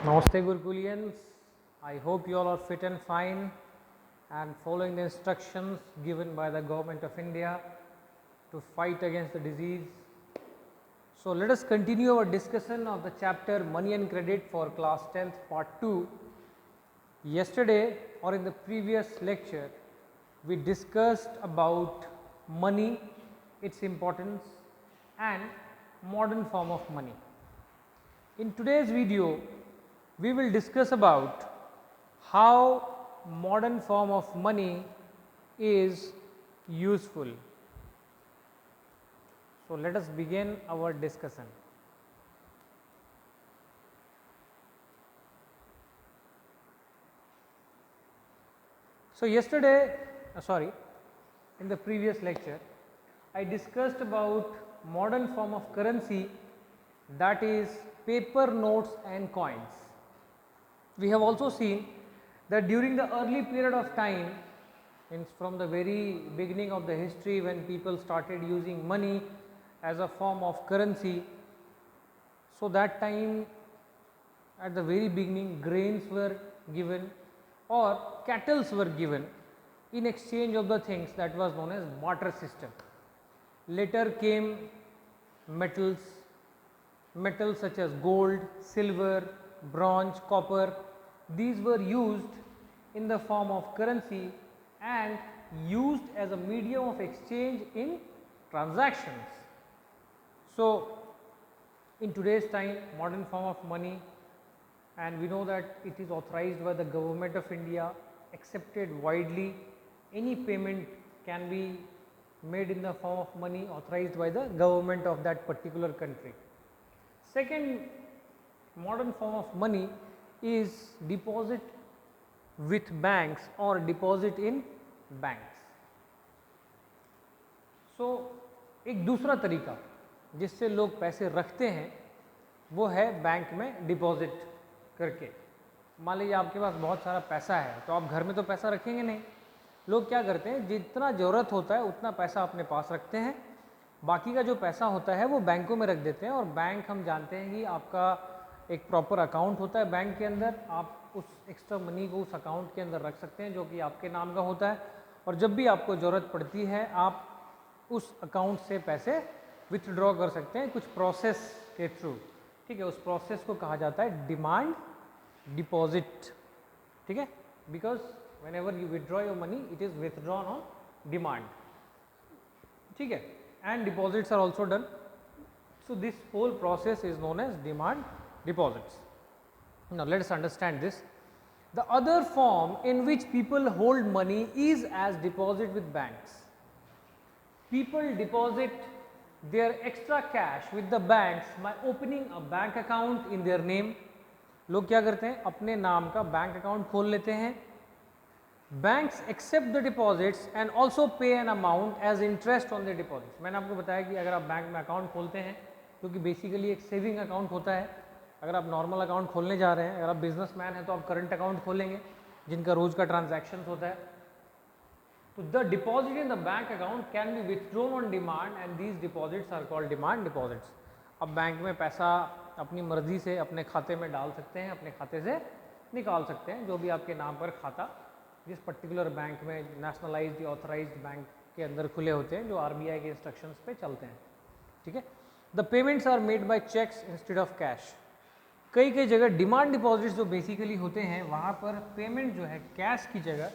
Namaste Gurukulians, I hope you all are fit and fine and following the instructions given by the Government of India to fight against the disease. So, let us continue our discussion of the chapter Money and Credit for class 10th part 2. Yesterday or in the previous lecture, we discussed about money, its importance and modern form of money. In today's video, we will discuss about how modern form of money is useful. So, let us begin our discussion. So, yesterday in the previous lecture, I discussed about modern form of currency, that is paper notes and coins. We have also seen that during the early period of time, from the very beginning of the history, when people started using money as a form of currency, so that time at the very beginning grains were given or cattle were given in exchange of the things, that was known as barter system. Later came metals such as gold, silver, bronze, copper. These were used in the form of currency and used as a medium of exchange in transactions. So, in today's time, modern form of money, and we know that it is authorized by the Government of India, accepted widely. Any payment can be made in the form of money authorized by the government of that particular country. Second modern form of money is deposit with banks or deposit in banks. So, एक दूसरा तरीका जिससे लोग पैसे रखते हैं वो है बैंक में डिपॉजिट करके। मान लीजिए आपके पास बहुत सारा पैसा है तो आप घर में तो पैसा रखेंगे नहीं, लोग क्या करते हैं जितना ज़रूरत होता है उतना पैसा अपने पास रखते हैं, बाकी का जो पैसा होता है वो बैंकों में रख देते हैं। और बैंक हम जानते हैं कि आपका एक प्रॉपर अकाउंट होता है बैंक के अंदर, आप उस एक्स्ट्रा मनी को उस अकाउंट के अंदर रख सकते हैं जो कि आपके नाम का होता है, और जब भी आपको ज़रूरत पड़ती है आप उस अकाउंट से पैसे विथड्रॉ कर सकते हैं कुछ प्रोसेस के थ्रू। ठीक है, उस प्रोसेस को कहा जाता है डिमांड डिपॉजिट। ठीक है, because when ever you withdraw your money it is withdrawn on demand. ठीक है, and deposits are also done. So, this whole process is known as demand deposits. Now, let us understand this. The other form in which people hold money is as deposit with banks. People deposit their extra cash with the banks by opening a bank account in their name. लोग क्या करते हैं अपने नाम का bank account खोल लेते हैं। Banks accept the deposits and also pay an amount as interest on the deposits. मैंने आपको बताया कि अगर आप बैंक में अकाउंट खोलते हैं जो कि बेसिकली एक सेविंग अकाउंट होता है, अगर आप नॉर्मल अकाउंट खोलने जा रहे हैं, अगर आप बिजनेसमैन हैं तो आप करंट अकाउंट खोलेंगे जिनका रोज का ट्रांजैक्शन होता है। तो the deposit in the bank account can be withdrawn on demand and these deposits are called demand deposits. अब बैंक में पैसा अपनी मर्जी से अपने खाते में डाल सकते हैं, अपने खाते से निकाल सकते हैं, जो भी आपके नाम पर खाता जिस पर्टिकुलर बैंक में नेशनलाइज्ड या ऑथराइज्ड बैंक के अंदर खुले होते हैं जो आरबीआई के इंस्ट्रक्शंस पे चलते हैं। ठीक है, the payments are made by cheques instead of cash. कई जगह डिमांड डिपॉजिट्स जो बेसिकली होते हैं वहाँ पर पेमेंट जो है कैश की जगह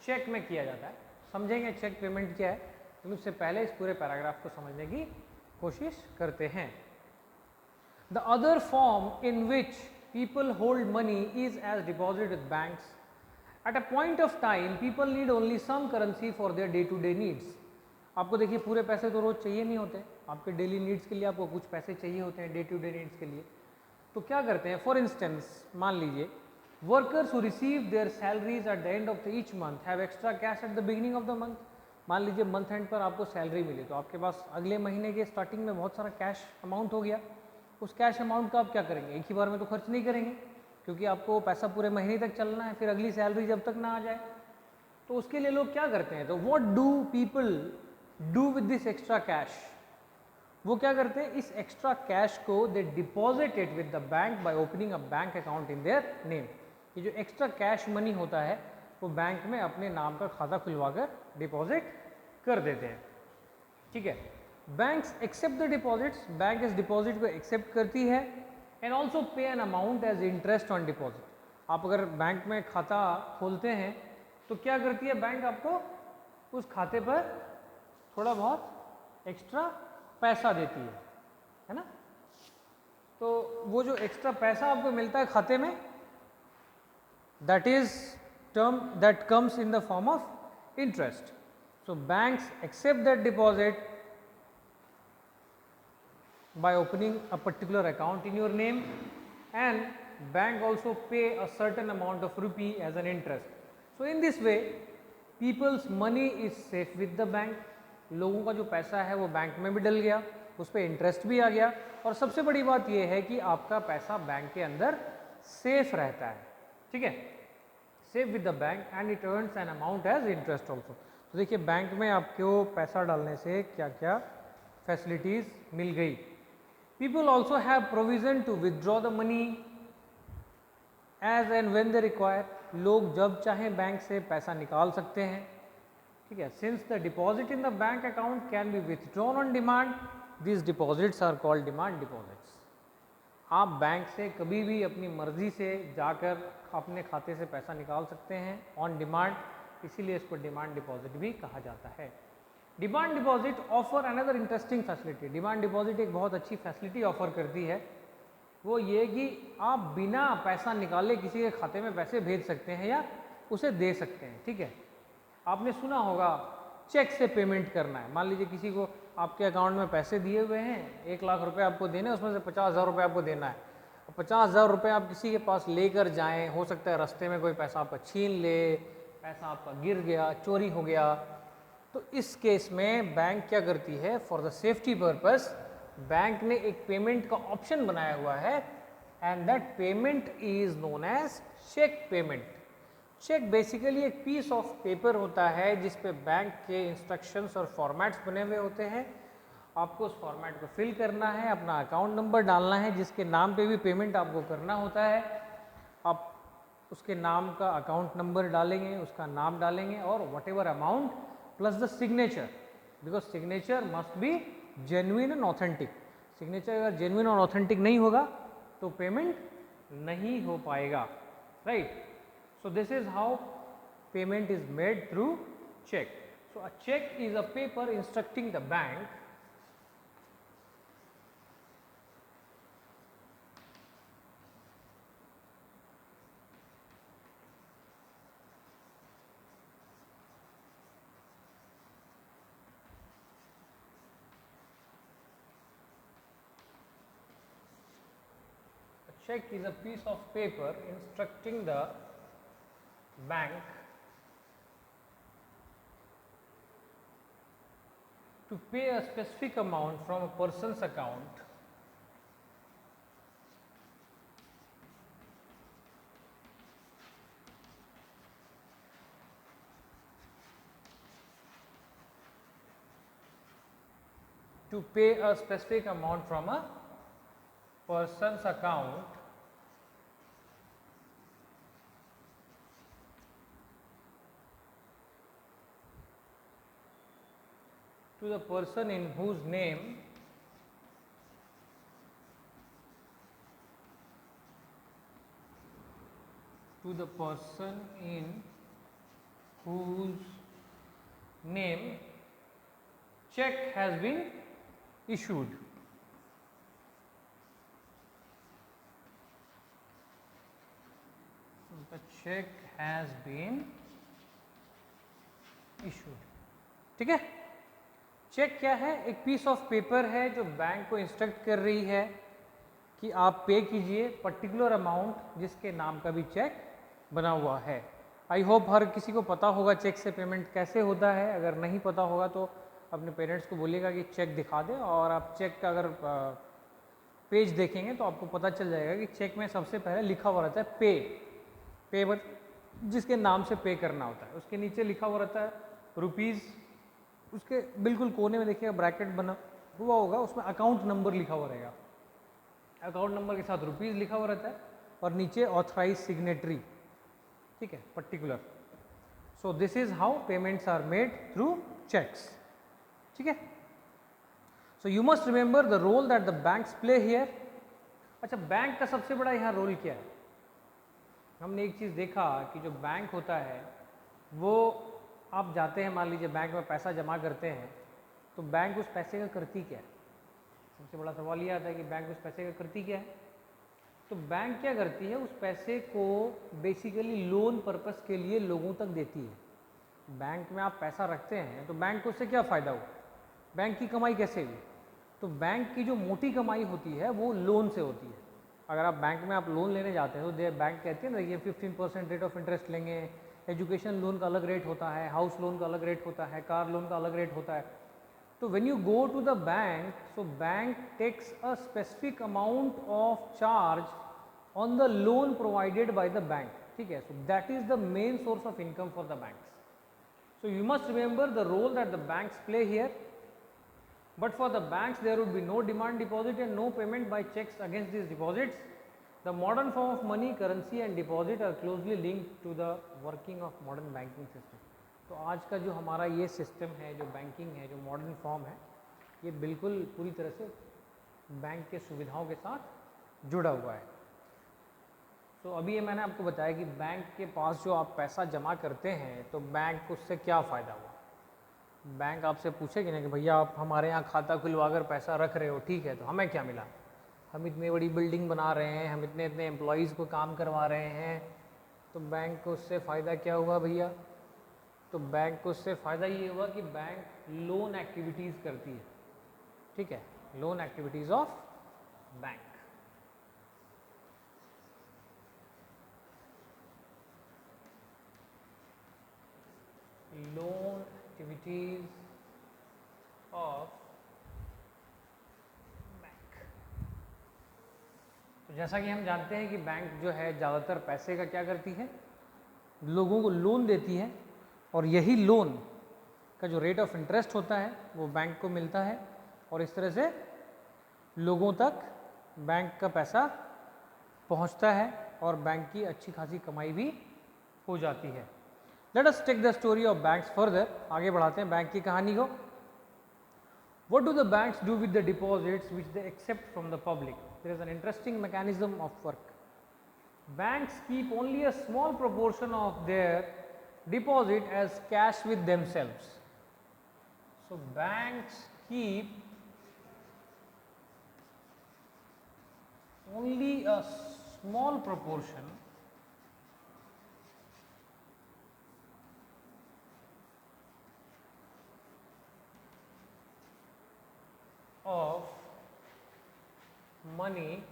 चेक में किया जाता है। समझेंगे चेक पेमेंट क्या है, लेकिन उससे पहले इस पूरे पैराग्राफ को समझने की कोशिश करते हैं। The other form in which people hold money is as deposit with banks. At a point of time, people need only some currency for their day-to-day needs. आपको देखिए पूरे पैसे तो रोज चाहिए नहीं होते, आपके डेली नीड्स के लिए आपको कुछ पैसे चाहिए होते हैं डे-टू-डे नीड्स के लिए। तो क्या करते हैं, फॉर इंस्टेंस मान लीजिए workers who receive there salaries at the end of the each month have extra cash at the beginning of the month. मान लीजिए मंथ एंड पर आपको सैलरी मिली तो आपके पास अगले महीने के स्टार्टिंग में बहुत सारा कैश अमाउंट हो गया। उस कैश अमाउंट का आप क्या करेंगे, एक ही बार में तो खर्च नहीं करेंगे क्योंकि आपको पैसा पूरे महीने तक चलना है, फिर अगली सैलरी जब तक ना आ जाए। तो उसके लिए लोग क्या करते हैं, तो what do people do with this extra cash, वो क्या करते हैं, इस एक्स्ट्रा कैश को दे deposit it with the bank by opening a bank account in their name. ये जो एक्स्ट्रा कैश मनी होता है वो बैंक में अपने नाम का खाता खुलवा कर डिपॉजिट कर देते हैं, ठीक है। Banks accept the deposits, bank इस डिपॉजिट को एक्सेप्ट करती है and also pay an amount as interest on deposit. आप अगर बैंक में खाता खोलते हैं तो क्या करती है बैंक, आपको उस खाते पर थोड़ा बहुत एक्स्ट्रा पैसा देती है ना। तो वो जो एक्स्ट्रा पैसा आपको मिलता है खाते में, that is term that comes in the form of interest. So banks accept that deposit by opening a particular account in your name, and bank also pay a certain amount of rupee as an interest. So in this way people's money is safe with the bank. लोगों का जो पैसा है वो bank में भी डल गया, उस पर इंटरेस्ट भी आ गया, और सबसे बड़ी बात यह है कि आपका पैसा बैंक के अंदर सेफ रहता है, ठीक है, safe with the bank and it earns an amount as interest also. तो देखिए बैंक में आपको पैसा डालने से क्या क्या फैसिलिटीज मिल गई। People also have provision to withdraw the money as and when they require. लोग जब चाहें बैंक से पैसा निकाल सकते हैं, ठीक है। Since the deposit in the bank account can be withdrawn on demand, these deposits are called demand deposits. आप बैंक से कभी भी अपनी मर्जी से जाकर अपने खाते से पैसा निकाल सकते हैं ऑन डिमांड, इसीलिए इसको डिमांड डिपॉजिट भी कहा जाता है। Demand deposit offer another interesting facility. Demand deposit एक बहुत अच्छी फैसिलिटी ऑफर करती है, वो ये कि आप बिना पैसा निकाले किसी के खाते में पैसे भेज सकते हैं या उसे दे सकते हैं, ठीक है। आपने सुना होगा चेक से पेमेंट करना है, मान लीजिए किसी को आपके अकाउंट में पैसे दिए हुए हैं, 1 लाख रुपए आपको देने, उसमें से 50,000 रुपये आपको देना है। 50,000 रुपये आप किसी के पास लेकर जाएं, हो सकता है रास्ते में कोई पैसा आपका छीन ले, पैसा आपका गिर गया, चोरी हो गया, तो इस केस में बैंक क्या करती है, for the safety purpose bank ने एक पेमेंट का ऑप्शन बनाया हुआ है and that payment is known as cheque payment. Cheque basically एक पीस ऑफ पेपर होता है जिस पे बैंक के इंस्ट्रक्शंस और फॉर्मेट्स बने हुए होते हैं। आपको उस फॉर्मेट को फिल करना है, अपना अकाउंट नंबर डालना है, जिसके नाम पे भी पेमेंट आपको करना होता है। आप उसके नाम का अकाउंट नंबर डालेंगे, उसका नाम डालेंगे और whatever amount plus the signature, because signature must be genuine and authentic. Signature अगर जेन्युइन और ऑथेंटिक नहीं होगा तो पेमेंट नहीं हो पाएगा, right. So this is how payment is made through cheque. So a cheque is a paper instructing the bank check is a piece of paper instructing the bank to pay a specific amount from a person's account to pay a specific amount from a person's account to the person in whose name check has been issued. The check has been issued, ठीक है। Check क्या है, एक piece of paper है जो bank को instruct कर रही है कि आप पे कीजिए पर्टिकुलर अमाउंट जिसके नाम का भी चेक बना हुआ है। आई होप हर किसी को पता होगा चेक से पेमेंट कैसे होता है। अगर नहीं पता होगा तो अपने पेरेंट्स को बोलिएगा कि चेक दिखा दें, और आप चेक का अगर पेज देखेंगे तो आपको पता चल जाएगा कि चेक में सबसे पहले लिखा हुआ रहता है पे जिसके नाम से पे करना होता है, उसके नीचे लिखा हुआ रहता है रुपीज़, उसके बिल्कुल कोने में देखिएगा ब्रैकेट बना हुआ होगा उसमें अकाउंट नंबर लिखा हुआ रहेगा, अकाउंट नंबर के साथ रुपीज़ लिखा हुआ रहता है और नीचे ऑथराइज सिग्नेटरी, ठीक है, particular. So this is how payments are made through cheques, ठीक है। So you must remember the role that the banks play here. अच्छा, बैंक का सबसे बड़ा यहाँ रोल क्या है? हमने एक चीज़ देखा कि जो बैंक होता है वो, आप जाते हैं मान लीजिए बैंक में पैसा जमा करते हैं, तो बैंक उस पैसे का करती क्या है? सबसे बड़ा सवाल ये आता है कि बैंक उस पैसे का करती क्या है? तो बैंक क्या करती है, उस पैसे को बेसिकली लोन पर्पस के लिए लोगों तक देती है। बैंक में आप पैसा रखते हैं तो बैंक को उससे क्या फ़ायदा हुआ, बैंक की कमाई कैसे हुई? तो बैंक की जो मोटी कमाई होती है वो लोन से होती है। अगर आप बैंक में आप लोन लेने जाते हैं तो बैंक कहते हैं ना ये 15% रेट ऑफ इंटरेस्ट लेंगे, एजुकेशन लोन का अलग रेट होता है, हाउस लोन का अलग रेट होता है, कार लोन का अलग रेट होता है। तो when you go to the bank, so bank takes a specific amount of charge on the loan provided by the bank, ठीक है। So that is the main source of income for the banks. So you must remember the role that the banks play here. But for the banks there would be no demand deposit and no payment by checks against these deposits. The modern form of money, currency and deposit are closely linked to the working of modern banking system. तो आज का जो हमारा ये system है, जो banking है, जो मॉडर्न फॉर्म है, ये बिल्कुल पूरी तरह से बैंक के सुविधाओं के साथ जुड़ा हुआ है। तो अभी ये मैंने आपको बताया कि बैंक के पास जो आप पैसा जमा करते हैं तो बैंक को उससे क्या फ़ायदा हुआ। बैंक आपसे पूछेगी ना कि भैया आप हमारे यहाँ खाता खुलवा कर पैसा रख रहे हो, ठीक है, तो हमें क्या मिला? हम इतनी बड़ी बिल्डिंग बना रहे हैं, हम इतने इतने एम्प्लॉयज़ को काम करवा रहे हैं, तो बैंक को उससे फ़ायदा क्या हुआ भैया? तो बैंक को उससे फ़ायदा ये हुआ कि बैंक लोन एक्टिविटीज़ करती है, ठीक है, loan activities of bank. Loan activities of bank. तो जैसा कि हम जानते हैं कि बैंक जो है ज़्यादातर पैसे का क्या करती है, लोगों को लोन देती है, और यही लोन का जो रेट ऑफ इंटरेस्ट होता है वो बैंक को मिलता है, और इस तरह से लोगों तक बैंक का पैसा पहुंचता है और बैंक की अच्छी खासी कमाई भी हो जाती है। Let us take the story of banks further. आगे बढ़ाते हैं बैंक की कहानी को। What do the banks do with the deposits which they accept from the public? There is an interesting mechanism of work. Banks keep only a small proportion of their deposit as cash with themselves. So banks keep only a small proportion of money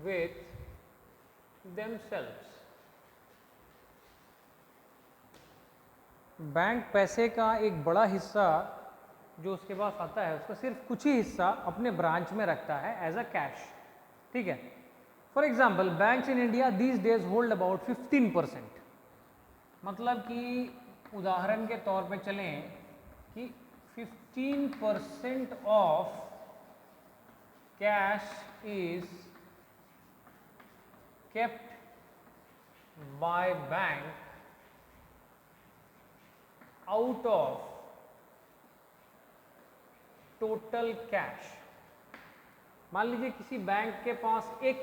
with themselves. Bank पैसे का एक बड़ा हिस्सा जो उसके पास आता है उसका सिर्फ कुछ ही हिस्सा अपने ब्रांच में रखता है एज अ कैश, ठीक है। For example banks in India these days hold about 15%। मतलब कि उदाहरण के तौर पे चलें कि 15% of cash is kept by bank out of total cash। मान लीजिए किसी बैंक के पास 1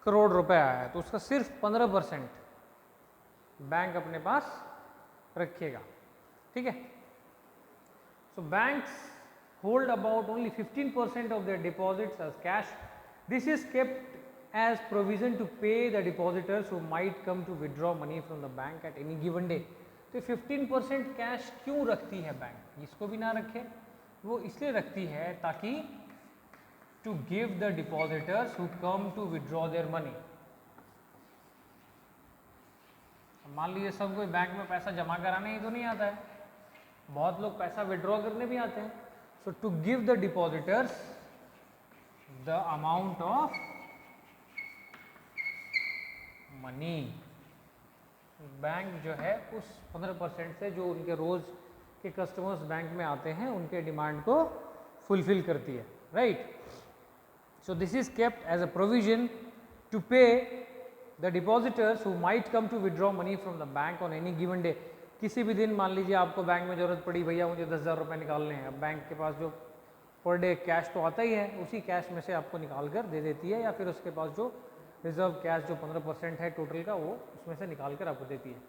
करोड़ रुपए आया है तो उसका सिर्फ 15% बैंक अपने पास रखेगा, ठीक है। So banks hold about only 15% of their deposits as cash. This is kept as provision to pay the depositors who might come to withdraw money from the bank at any given day. तो 15% cash क्यों रखती है bank? इसको भी ना रखे, वो इसलिए रखती है ताकि to give the depositors who come to withdraw their money. मान लीजिए सब कोई बैंक में पैसा जमा कराने ही तो नहीं आता है, बहुत लोग पैसा विड्रॉ करने भी आते हैं। So to give the depositors the amount of money, bank जो है उस 15% से जो उनके रोज कि कस्टमर्स बैंक में आते हैं उनके डिमांड को फुलफिल करती है, right. So this is kept as a provision to pay the depositors who might come to withdraw money from the bank on any given day. किसी भी दिन मान लीजिए आपको बैंक में ज़रूरत पड़ी, भैया मुझे 10,000 रुपये निकालने हैं, अब बैंक के पास जो पर डे कैश तो आता ही है, उसी कैश में से आपको निकाल कर दे देती है, या फिर उसके पास जो रिजर्व कैश जो 15% है टोटल का, वो उसमें से निकाल कर आपको देती है।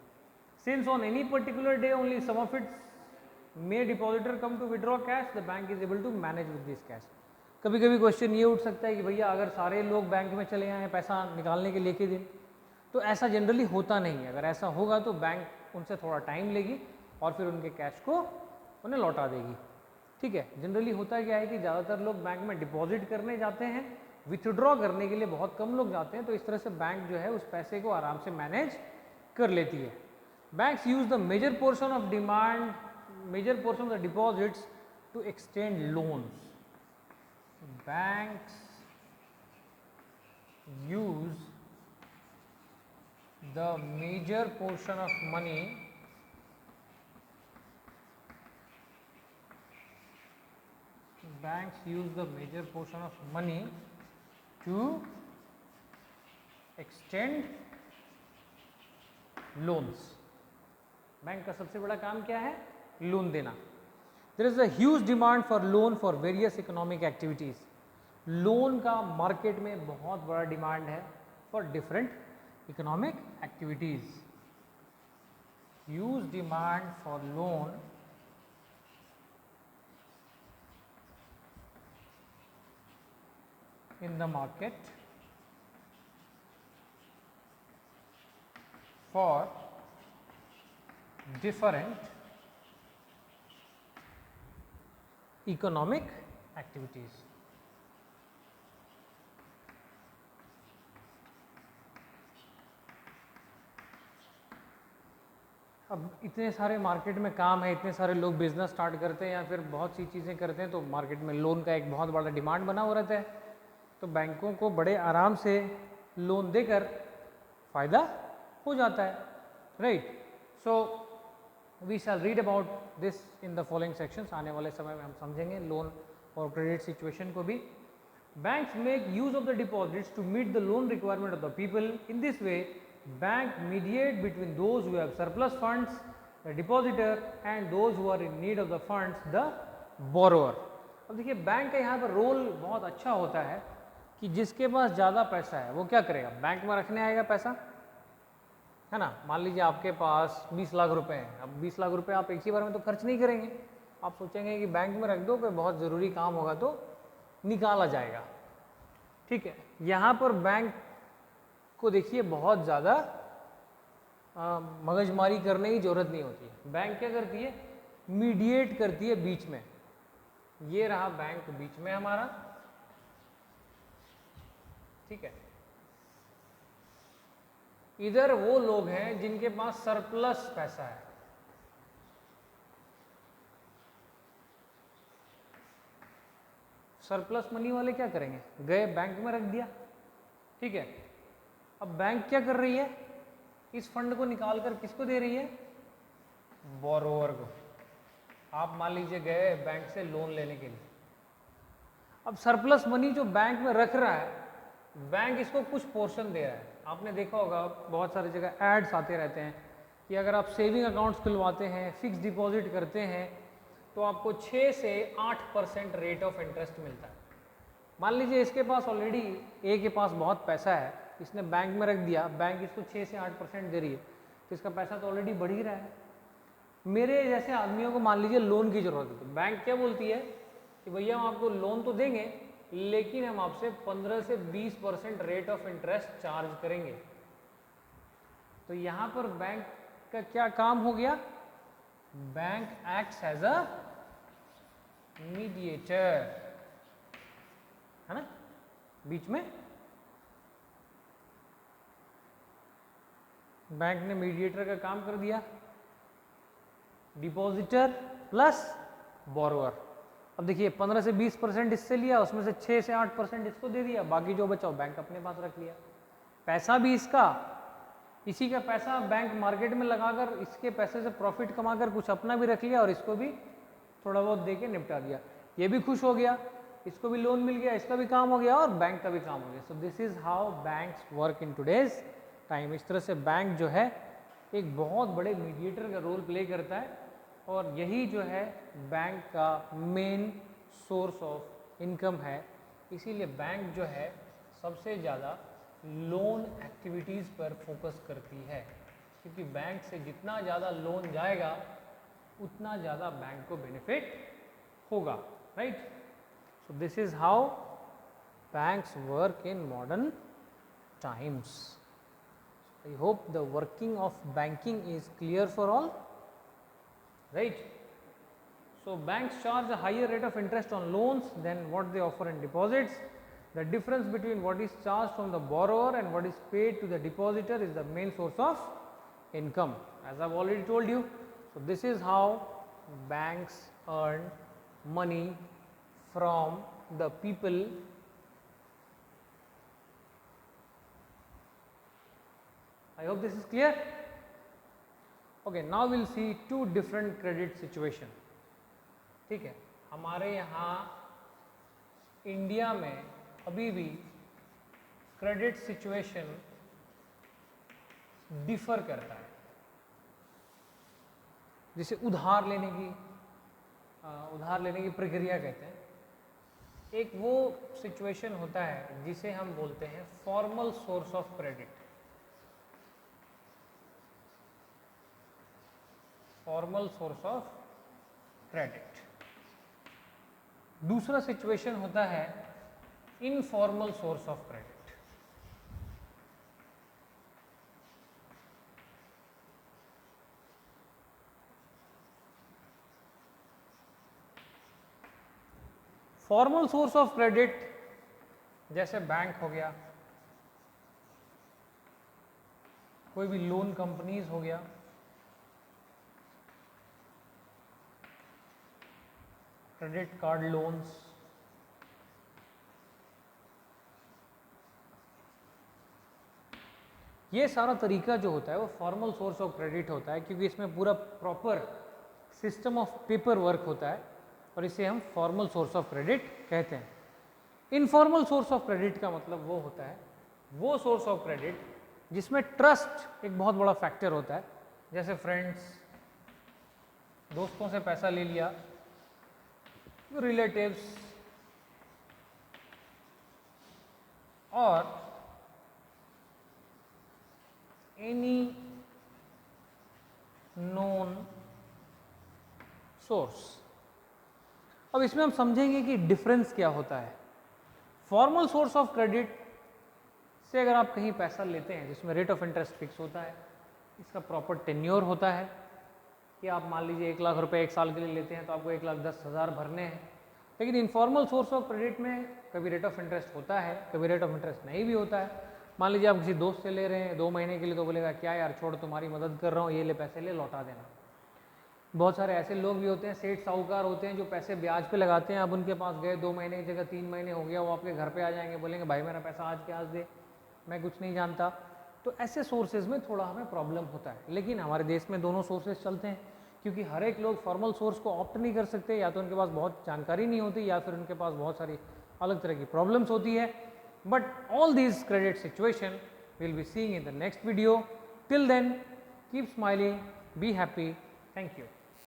Since on any particular day only some of its may depositor come to withdraw cash, the bank is able to manage with this cash. कभी कभी क्वेश्चन ये उठ सकता है कि भैया अगर सारे लोग बैंक में चले आए पैसा निकालने के लिए के दिन, तो ऐसा जनरली होता नहीं है। अगर ऐसा होगा तो बैंक उनसे थोड़ा टाइम लेगी और फिर उनके कैश को उन्हें लौटा देगी, ठीक है। जनरली होता क्या है कि ज़्यादातर लोग बैंक में डिपॉजिट करने जाते हैं, विथड्रॉ करने के लिए बहुत कम लोग जाते हैं, तो इस तरह से बैंक जो है उस पैसे को आराम से मैनेज कर लेती है। Banks use the major portion of demand, major portion of the deposits to extend loans. Banks use the major portion of money to extend loans। Bank का सबसे बड़ा काम क्या है? लोन देना। There is a huge demand for loan for various economic activities। Loan का market में बहुत बड़ा डिमांड है for different economic activities. Huge demand for loan in the market for different economic activities। अब इतने सारे मार्केट में काम है, इतने सारे लोग बिजनेस स्टार्ट करते हैं या फिर बहुत सी चीज़ें करते हैं, तो मार्केट में लोन का एक बहुत बड़ा डिमांड बना हुआ रहता है। तो बैंकों को बड़े आराम से लोन देकर फ़ायदा हो जाता है, right. So we shall read about this in the following sections. आने वाले समय में हम समझेंगे लोन और क्रेडिट सिचुएशन को भी। Banks make use of the deposits to meet the loan requirement of the people. In this way bank mediate between those who have surplus funds, the depositor, and those who are in need of the funds, the borrower. अब देखिए bank का यहाँ पर role बहुत अच्छा होता है कि जिसके पास ज़्यादा पैसा है वो क्या करेगा? बैंक में रखने आएगा पैसा, है ना। मान लीजिए आपके पास 20 लाख रुपए हैं। अब 20 लाख रुपए आप एक ही बार में तो खर्च नहीं करेंगे, आप सोचेंगे कि बैंक में रख दो, कोई बहुत ज़रूरी काम होगा तो निकाला जाएगा, ठीक है। यहाँ पर बैंक को देखिए बहुत ज़्यादा मगजमारी करने की ज़रूरत नहीं होती है। बैंक क्या करती है? मीडिएट करती है बीच में। ये रहा बैंक बीच में हमारा, ठीक है। इधर वो लोग हैं जिनके पास सरप्लस पैसा है, सरप्लस मनी वाले क्या करेंगे? गए बैंक में रख दिया, ठीक है। अब बैंक क्या कर रही है? इस फंड को निकाल कर किसको दे रही है? बोरोवर को। आप मान लीजिए गए बैंक से लोन लेने के लिए, अब सरप्लस मनी जो बैंक में रख रहा है, बैंक इसको कुछ पोर्शन दे रहा है। आपने देखा होगा बहुत सारी जगह एड्स आते रहते हैं कि अगर आप सेविंग अकाउंट्स खुलवाते हैं, फिक्स डिपॉजिट करते हैं, तो आपको 6 से 8% रेट ऑफ इंटरेस्ट मिलता है। मान लीजिए इसके पास ऑलरेडी, ए के पास बहुत पैसा है, इसने बैंक में रख दिया, बैंक इसको 6 से 8% दे रही है, तो इसका पैसा तो ऑलरेडी बढ़ ही रहा है। मेरे जैसे आदमियों को मान लीजिए लोन की ज़रूरत है, तो बैंक क्या बोलती है कि भैया हम आपको लोन तो देंगे, लेकिन हम आपसे 15 से 20% रेट ऑफ इंटरेस्ट चार्ज करेंगे। तो यहाँ पर बैंक का क्या काम हो गया? Bank acts as a mediator, है ना, बीच में बैंक ने मीडिएटर का काम कर दिया, डिपॉजिटर प्लस बोरोअर। अब देखिए 15 से 20% इससे लिया, उसमें से 6 से 8% इसको दे दिया, बाकी जो बचा वो बैंक अपने पास रख लिया। पैसा भी इसका इसी का पैसा बैंक मार्केट में लगाकर इसके पैसे से प्रॉफिट कमाकर कुछ अपना भी रख लिया और इसको भी थोड़ा बहुत दे के निपटा दिया, ये भी खुश हो गया, इसको भी लोन मिल गया, इसका भी काम हो गया और बैंक का भी काम हो गया। सो this is how banks work in today's time. इस तरह से बैंक जो है एक बहुत बड़े मीडिएटर का रोल प्ले करता है और यही जो है बैंक का मेन सोर्स ऑफ इनकम है। इसीलिए बैंक जो है सबसे ज़्यादा लोन एक्टिविटीज़ पर फोकस करती है, क्योंकि बैंक से जितना ज़्यादा लोन जाएगा उतना ज़्यादा बैंक को बेनिफिट होगा, right. So this is how banks work in modern times. I hope the working of banking is clear for all, right. So banks charge a higher rate of interest on loans than what they offer in deposits. The difference between what is charged from the borrower and what is paid to the depositor is the main source of income, as I have already told you. So this is how banks earn money from the people. I hope this is clear. Okay, now we'll see two different credit situation. ठीक है, हमारे यहाँ India में अभी भी credit situation differ करता है, जिसे उधार लेने की प्रक्रिया कहते हैं। एक वो सिचुएशन होता है जिसे हम बोलते हैं formal source of credit, formal source of credit. दूसरा सिचुएशन होता है informal source of credit. Formal source of credit जैसे बैंक हो गया, कोई भी लोन कंपनीज हो गया, क्रेडिट कार्ड लोन्स, ये सारा तरीका जो होता है वो फॉर्मल सोर्स ऑफ क्रेडिट होता है, क्योंकि इसमें पूरा proper system of paper work होता है और इसे हम फॉर्मल सोर्स ऑफ क्रेडिट कहते हैं। इनफॉर्मल सोर्स ऑफ क्रेडिट का मतलब वो होता है वो सोर्स ऑफ क्रेडिट जिसमें ट्रस्ट एक बहुत बड़ा फैक्टर होता है। जैसे फ्रेंड्स, दोस्तों से पैसा ले लिया, रिलेटिव्स और एनी नोन सोर्स। अब इसमें हम समझेंगे कि डिफरेंस क्या होता है। फॉर्मल सोर्स ऑफ क्रेडिट से अगर आप कहीं पैसा लेते हैं जिसमें रेट ऑफ इंटरेस्ट फिक्स होता है, इसका प्रॉपर टेन्योर होता है कि आप मान लीजिए 1 लाख रुपए 1 साल के लिए लेते हैं तो आपको 1,10,000 भरने हैं। लेकिन इनफॉर्मल सोर्स ऑफ क्रेडिट में कभी रेट ऑफ इंटरेस्ट होता है, कभी रेट ऑफ इंटरेस्ट नहीं भी होता है। मान लीजिए आप किसी दोस्त से ले रहे हैं 2 महीने के लिए, तो बोलेगा क्या यार छोड़, तुम्हारी मदद कर रहा हूँ, ये ले पैसे ले, लौटा देना। बहुत सारे ऐसे लोग भी होते हैं, सेठ साहूकार होते हैं, जो पैसे ब्याज पे लगाते हैं। अब उनके पास गए 2 महीने की जगह 3 महीने हो गया, वो आपके घर पे आ जाएंगे, बोलेंगे भाई मेरा पैसा आज के आज दे, मैं कुछ नहीं जानता। तो ऐसे सोर्सेज में थोड़ा हमें प्रॉब्लम होता है। लेकिन हमारे देश में दोनों सोर्सेज चलते हैं, क्योंकि हर एक लोग फॉर्मल सोर्स को ऑप्ट नहीं कर सकते, या तो उनके पास बहुत जानकारी नहीं होती या फिर उनके पास बहुत सारी अलग तरह की प्रॉब्लम्स होती है। But all these credit situation will be seeing in the next video. Till then keep smiling, be happy, thank you.